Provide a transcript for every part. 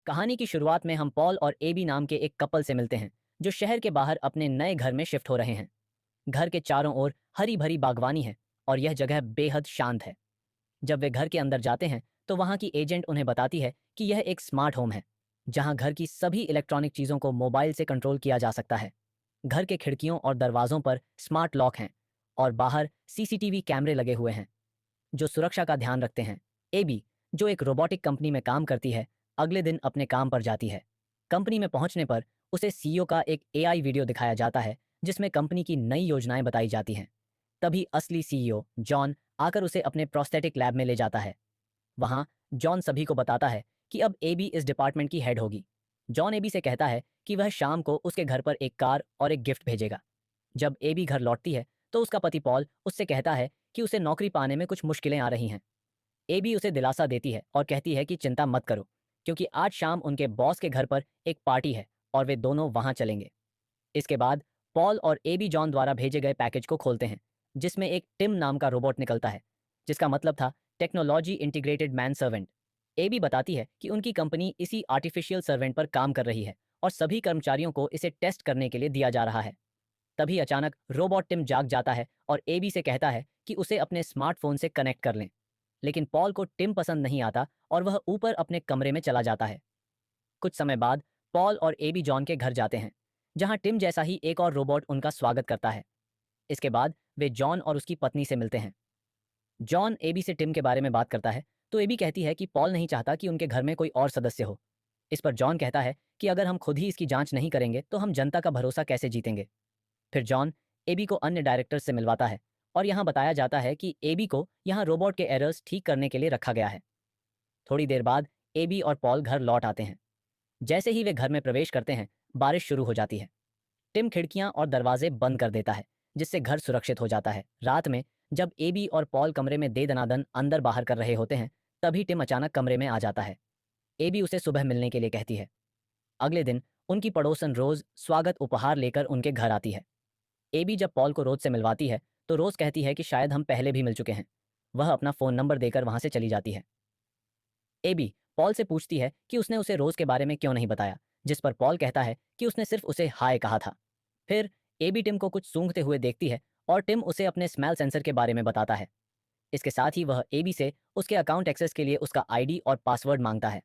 कहानी की शुरुआत में हम पॉल और एबी नाम के एक कपल से मिलते हैं जो शहर के बाहर अपने नए घर में शिफ्ट हो रहे हैं। घर के चारों ओर हरी भरी बागवानी है और यह जगह बेहद शांत है। जब वे घर के अंदर जाते हैं तो वहां की एजेंट उन्हें बताती है कि यह एक स्मार्ट होम है जहां घर की सभी इलेक्ट्रॉनिक चीजों को मोबाइल से कंट्रोल किया जा सकता है। घर के खिड़कियों और दरवाजों पर स्मार्ट लॉक हैं और बाहर सीसीटीवी कैमरे लगे हुए हैं जो सुरक्षा का ध्यान रखते हैं। एबी, जो एक रोबोटिक कंपनी में काम करती है, अगले दिन अपने काम पर जाती है। कंपनी में पहुंचने पर उसे सीईओ का एक एआई वीडियो दिखाया जाता है जिसमें कंपनी की नई योजनाएं बताई जाती हैं। तभी असली सीईओ जॉन आकर उसे अपने प्रोस्थेटिक लैब में ले जाता है। वहां जॉन सभी को बताता है कि अब एबी इस डिपार्टमेंट की हेड होगी। जॉन एबी से कहता है कि वह शाम को उसके घर पर एक कार और एक गिफ्ट भेजेगा। जब एबी घर लौटती है तो उसका पति पॉल उससे कहता है कि उसे नौकरी पाने में कुछ मुश्किलें आ रही हैं। एबी उसे दिलासा देती है और कहती है कि चिंता मत करो, क्योंकि आज शाम उनके बॉस के घर पर एक पार्टी है और वे दोनों वहां चलेंगे। इसके बाद पॉल और एबी जॉन द्वारा भेजे गए पैकेज को खोलते हैं जिसमें एक टिम नाम का रोबोट निकलता है जिसका मतलब था टेक्नोलॉजी इंटीग्रेटेड मैन सर्वेंट। एबी बताती है कि उनकी कंपनी इसी आर्टिफिशियल सर्वेंट पर काम कर रही है और सभी कर्मचारियों को इसे टेस्ट करने के लिए दिया जा रहा है। तभी अचानक रोबोट टिम जाग जाता है और एबी से कहता है कि उसे अपने स्मार्टफोन से कनेक्ट कर लें। लेकिन पॉल को टिम पसंद नहीं आता और वह ऊपर अपने कमरे में चला जाता है। कुछ समय बाद पॉल और एबी जॉन के घर जाते हैं जहां टिम जैसा ही एक और रोबोट उनका स्वागत करता है। इसके बाद वे जॉन और उसकी पत्नी से मिलते हैं। जॉन एबी से टिम के बारे में बात करता है तो एबी कहती है कि पॉल नहीं चाहता कि उनके घर में कोई और सदस्य हो। इस पर जॉन कहता है कि अगर हम खुद ही इसकी जांच नहीं करेंगे तो हम जनता का भरोसा कैसे जीतेंगे। फिर जॉन एबी को अन्य डायरेक्टर्स से मिलवाता है और यहाँ बताया जाता है कि एबी को यहाँ रोबोट के एरर्स ठीक करने के लिए रखा गया है। थोड़ी देर बाद एबी और पॉल घर लौट आते हैं। जैसे ही वे घर में प्रवेश करते हैं बारिश शुरू हो जाती है। टिम खिड़कियां और दरवाजे बंद कर देता है जिससे घर सुरक्षित हो जाता है। रात में जब एबी और पॉल कमरे में दे दनादन अंदर बाहर कर रहे होते हैं तभी टिम अचानक कमरे में आ जाता है। एबी उसे सुबह मिलने के लिए कहती है। अगले दिन उनकी पड़ोसन रोज स्वागत उपहार लेकर उनके घर आती है। एबी जब पॉल को रोज से मिलवाती है तो रोज कहती है कि शायद हम पहले भी मिल चुके हैं। वह अपना फोन नंबर देकर वहां से चली जाती है। एबी पॉल से पूछती है कि उसने उसे रोज के बारे में क्यों नहीं बताया, जिस पर पॉल कहता है कि उसने सिर्फ उसे हाय कहा था। फिर एबी टिम को कुछ सूंघते हुए देखती है और टिम उसे अपने स्मेल सेंसर के बारे में बताता है। इसके साथ ही वह एबी से उसके अकाउंट एक्सेस के लिए उसका आईडी और पासवर्ड मांगता है।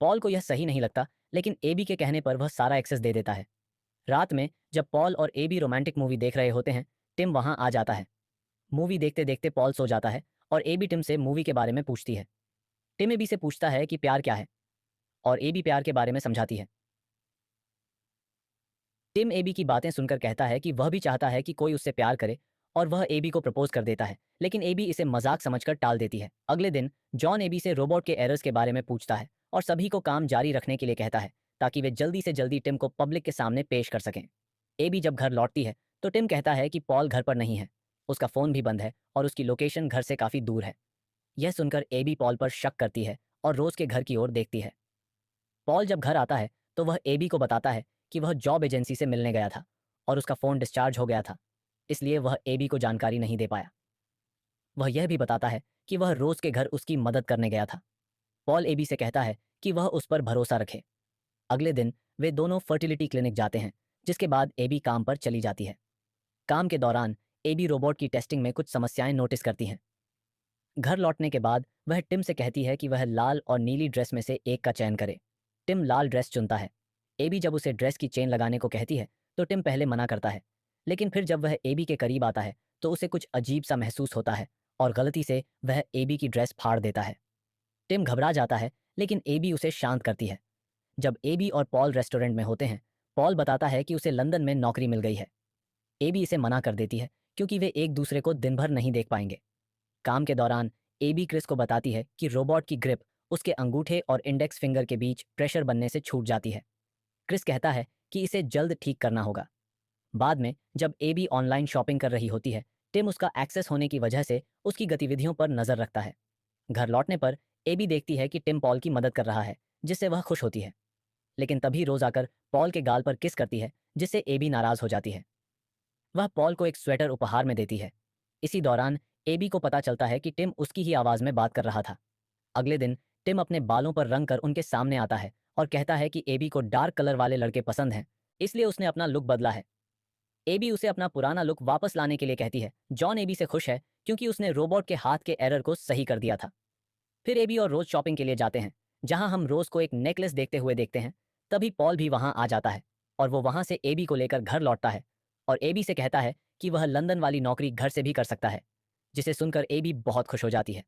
पॉल को यह सही नहीं लगता लेकिन एबी के कहने पर वह सारा एक्सेस दे देता है। रात में जब पॉल और एबी रोमांटिक मूवी देख रहे होते हैं टिम वहां आ जाता है। मूवी देखते देखते पॉल सो जाता है और एबी टिम से मूवी के बारे में पूछती है। टिम एबी से पूछता है कि प्यार क्या है और एबी प्यार के बारे में समझाती है। टिम एबी की बातें सुनकर कहता है कि वह भी चाहता है कि कोई उससे प्यार करे और वह एबी को प्रपोज कर देता है, लेकिन एबी इसे मजाक समझकर टाल देती है। अगले दिन जॉन एबी से रोबोट के एरर्स के बारे में पूछता है और सभी को काम जारी रखने के लिए कहता है ताकि वे जल्दी से जल्दी टिम को पब्लिक के सामने पेश कर सकें। एबी जब घर लौटती है तो टिम कहता है कि पॉल घर पर नहीं है, उसका फोन भी बंद है और उसकी लोकेशन घर से काफी दूर है। यह सुनकर एबी पॉल पर शक करती है और रोज के घर की ओर देखती है। पॉल जब घर आता है तो वह एबी को बताता है कि वह जॉब एजेंसी से मिलने गया था और उसका फोन डिस्चार्ज हो गया था, इसलिए वह एबी को जानकारी नहीं दे पाया। वह यह भी बताता है कि वह रोज के घर उसकी मदद करने गया था। पॉल एबी से कहता है कि वह उस पर भरोसा रखे। अगले दिन वे दोनों फर्टिलिटी क्लिनिक जाते हैं, जिसके बाद एबी काम पर चली जाती है। काम के दौरान एबी रोबोट की टेस्टिंग में कुछ समस्याएं नोटिस करती हैं। घर लौटने के बाद वह टिम से कहती है कि वह लाल और नीली ड्रेस में से एक का चयन करे। टिम लाल ड्रेस चुनता है। एबी जब उसे ड्रेस की चेन लगाने को कहती है तो टिम पहले मना करता है, लेकिन फिर जब वह एबी के करीब आता है तो उसे कुछ अजीब सा महसूस होता है और गलती से वह एबी की ड्रेस फाड़ देता है। टिम घबरा जाता है लेकिन एबी उसे शांत करती है। जब एबी और पॉल रेस्टोरेंट में होते हैं पॉल बताता है कि उसे लंदन में नौकरी मिल गई है। एबी इसे मना कर देती है क्योंकि वे एक दूसरे को दिन भर नहीं देख पाएंगे। काम के दौरान एबी क्रिस को बताती है कि रोबोट की ग्रिप उसके अंगूठे और इंडेक्स फिंगर के बीच प्रेशर बनने से छूट जाती है। क्रिस कहता है कि इसे जल्द ठीक करना होगा। बाद में जब एबी ऑनलाइन शॉपिंग कर रही होती है टिम उसका एक्सेस होने की वजह से उसकी गतिविधियों पर नजर रखता है। घर लौटने पर एबी देखती है कि टिम पॉल की मदद कर रहा है, जिससे वह खुश होती है। लेकिन तभी रोज आकर पॉल के गाल पर किस करती है, जिससे एबी नाराज हो जाती है। वह पॉल को एक स्वेटर उपहार में देती है। इसी दौरान एबी को पता चलता है कि टिम उसकी ही आवाज में बात कर रहा था। अगले दिन टिम अपने बालों पर रंग कर उनके सामने आता है और कहता है कि एबी को डार्क कलर वाले लड़के पसंद हैं, इसलिए उसने अपना लुक बदला है। एबी उसे अपना पुराना लुक वापस लाने के लिए कहती है। जॉन एबी से खुश है क्योंकि उसने रोबोट के हाथ के एरर को सही कर दिया था। फिर एबी और रोज शॉपिंग के लिए जाते हैं, जहां हम रोज को एक नेकलेस देखते हुए देखते हैं। तभी पॉल भी वहां आ जाता है और वो वहां से एबी को लेकर घर लौटता है और एबी से कहता है कि वह लंदन वाली नौकरी घर से भी कर सकता है, जिसे सुनकर एबी बहुत खुश हो जाती है।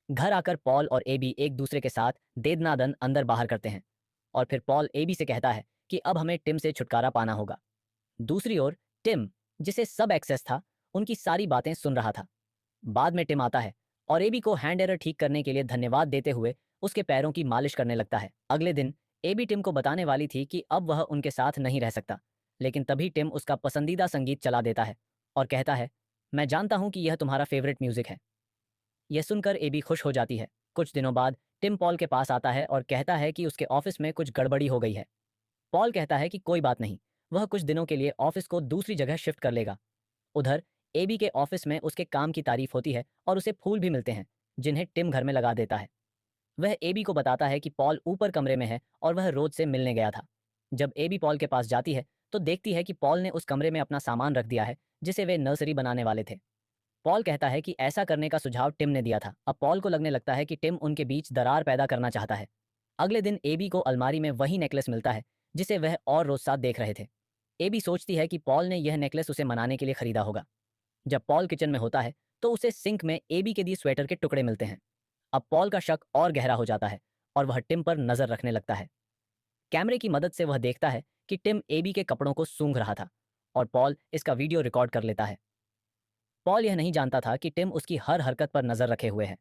घर आकर पॉल और एबी एक दूसरे के साथ देदनादन अंदर बाहर करते हैं और फिर पॉल एबी से कहता है कि अब हमें टिम से छुटकारा पाना होगा। दूसरी ओर टिम, जिसे सब एक्सेस था, उनकी सारी बातें सुन रहा था। बाद में टिम आता है और एबी को हैंड एरर ठीक करने के लिए धन्यवाद देते हुए उसके पैरों की मालिश करने लगता है। अगले दिन एबी टिम को बताने वाली थी कि अब वह उनके साथ नहीं रह सकता, लेकिन तभी टिम उसका पसंदीदा संगीत चला देता है और कहता है, मैं जानता हूं कि यह तुम्हारा फेवरेट म्यूजिक है। यह सुनकर एबी खुश हो जाती है। कुछ दिनों बाद टिम पॉल के पास आता है और कहता है कि उसके ऑफिस में कुछ गड़बड़ी हो गई है। पॉल कहता है कि कोई बात नहीं, वह कुछ दिनों के लिए ऑफिस को दूसरी जगह शिफ्ट कर लेगा। उधर एबी के ऑफिस में उसके काम की तारीफ होती है और उसे फूल भी मिलते हैं, जिन्हें टिम घर में लगा देता है। वह एबी को बताता है कि पॉल ऊपर कमरे में है और वह रोज से मिलने गया था। जब एबी पॉल के पास जाती है तो देखती है कि पॉल ने उस कमरे में अपना सामान रख दिया है, जिसे वे नर्सरी बनाने वाले थे। पॉल कहता है कि ऐसा करने का सुझाव टिम ने दिया था। अब पॉल को लगने लगता है कि टिम उनके बीच दरार पैदा करना चाहता है। अगले दिन एबी को अलमारी में वही नेकलेस मिलता है जिसे वह और रोज साथ देख रहे थे। एबी सोचती है कि पॉल ने यह नेकलेस उसे मनाने के लिए खरीदा होगा। जब पॉल किचन में होता है तो उसे सिंक में एबी के दिए स्वेटर के टुकड़े मिलते हैं। अब पॉल का शक और गहरा हो जाता है और वह टिम पर नजर रखने लगता है। कैमरे की मदद से वह देखता है कि टिम एबी के कपड़ों को सूंघ रहा था और पॉल इसका वीडियो रिकॉर्ड कर लेता है। पॉल यह नहीं जानता था कि टिम उसकी हर हरकत पर नजर रखे हुए है।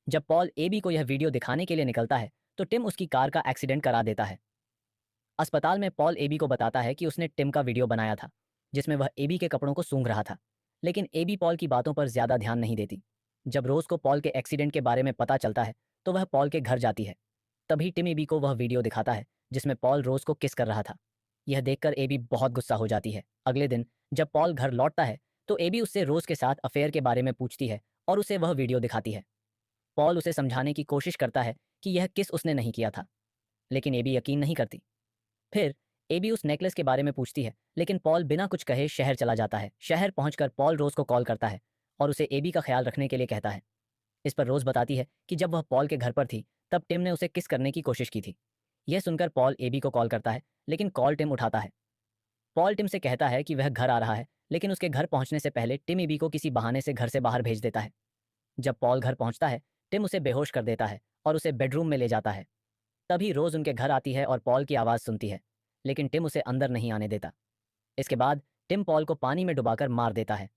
जब पॉल एबी को यह वीडियो दिखाने के लिए निकलता है तो टिम उसकी कार का एक्सीडेंट करा देता है। अस्पताल में पॉल एबी को बताता है कि उसने टिम का वीडियो बनाया था, जिसमें वह एबी के कपड़ों को सूंघ रहा था, लेकिन एबी पॉल की बातों पर ज्यादा ध्यान नहीं देती। जब रोज को पॉल के एक्सीडेंट के बारे में पता चलता है तो वह पॉल के घर जाती है। तभी टिम एबी को वह वीडियो दिखाता है जिसमें पॉल रोज को किस कर रहा था। यह देखकर एबी बहुत गुस्सा हो जाती है। अगले दिन जब पॉल घर लौटता है तो एबी उससे रोज के साथ अफेयर के बारे में पूछती है और उसे वह वीडियो दिखाती है। पॉल उसे समझाने की कोशिश करता है कि यह किस उसने नहीं किया था, लेकिन एबी यकीन नहीं करती। फिर एबी उस नेकलेस के बारे में पूछती है, लेकिन पॉल बिना कुछ कहे शहर चला जाता है। शहर पहुंचकर पॉल रोज को कॉल करता है और उसे एबी का ख्याल रखने के लिए कहता है। इस पर रोज बताती है कि जब वह पॉल के घर पर थी तब टिम ने उसे किस करने की कोशिश की थी। यह सुनकर पॉल एबी को कॉल करता है, लेकिन कॉल टिम उठाता है। पॉल टिम से कहता है कि वह घर आ रहा है, लेकिन उसके घर पहुंचने से पहले टिम एबी को किसी बहाने से घर से बाहर भेज देता है। जब पॉल घर पहुंचता है टिम उसे बेहोश कर देता है और उसे बेडरूम में ले जाता है। तभी रोज उनके घर आती है और पॉल की आवाज़ सुनती है, लेकिन टिम उसे अंदर नहीं आने देता। इसके बाद टिम पॉल को पानी में डुबाकर मार देता है।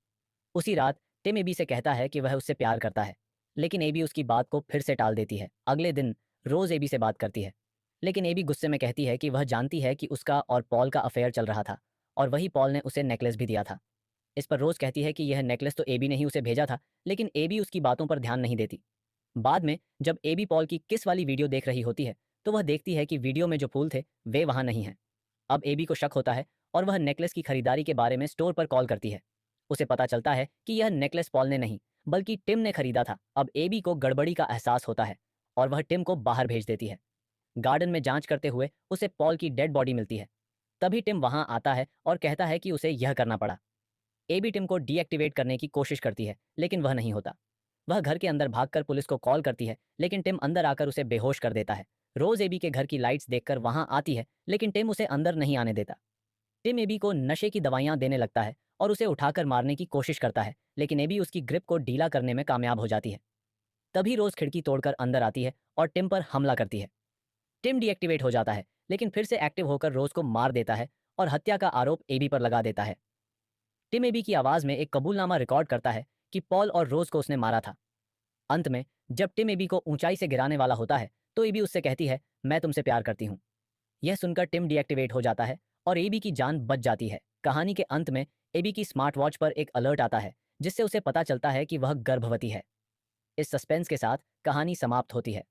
उसी रात टिम एबी से कहता है कि वह उससे प्यार करता है, लेकिन एबी उसकी बात को फिर से टाल देती है। अगले दिन रोज एबी से बात करती है, लेकिन एबी गुस्से में कहती है कि वह जानती है कि उसका और पॉल का अफेयर चल रहा था और वही पॉल ने उसे नेकलेस भी दिया था। इस पर रोज कहती है कि यह नेकलेस तो एबी ने ही उसे भेजा था, लेकिन एबी उसकी बातों पर ध्यान नहीं देती। बाद में जब एबी पॉल की किस वाली वीडियो देख रही होती है तो वह देखती है कि वीडियो में जो फूल थे वे वहां नहीं हैं। अब एबी को शक होता है और वह नेकलेस की खरीदारी के बारे में स्टोर पर कॉल करती है। उसे पता चलता है कि यह नेकलेस पॉल ने नहीं बल्कि टिम ने खरीदा था। अब एबी को गड़बड़ी का एहसास होता है और वह टिम को बाहर भेज देती है। गार्डन में जांच करते हुए उसे पॉल की डेड बॉडी मिलती है। तभी टिम वहां आता है और कहता है कि उसे यह करना पड़ा। एबी टिम को डीएक्टिवेट करने की कोशिश करती है, लेकिन वह नहीं होता। वह घर के अंदर भागकर पुलिस को कॉल करती है, लेकिन टिम अंदर आकर उसे बेहोश कर देता है। रोज एबी के घर की लाइट्स देखकर वहां आती है, लेकिन टिम उसे अंदर नहीं आने देता। टिम एबी को नशे की दवाइयां देने लगता है और उसे उठाकर मारने की कोशिश करता है, लेकिन एबी उसकी ग्रिप को ढीला करने में कामयाब हो जाती है। तभी रोज खिड़की तोड़कर अंदर आती है और टिम पर हमला करती है। टिम डीएक्टिवेट हो जाता है, लेकिन फिर से एक्टिव होकर रोज को मार देता है और हत्या का आरोप एबी पर लगा देता है। टिम एबी की आवाज में एक कबूलनामा रिकॉर्ड करता है कि पॉल और रोज को उसने मारा था। अंत में जब टिम एबी को ऊंचाई से गिराने वाला होता है तो एबी उससे कहती है, मैं तुमसे प्यार करती हूँ। यह सुनकर टिम डीएक्टिवेट हो जाता है और एबी की जान बच जाती है। कहानी के अंत में एबी की स्मार्ट वॉच पर एक अलर्ट आता है जिससे उसे पता चलता है कि वह गर्भवती है। इस सस्पेंस के साथ कहानी समाप्त होती है।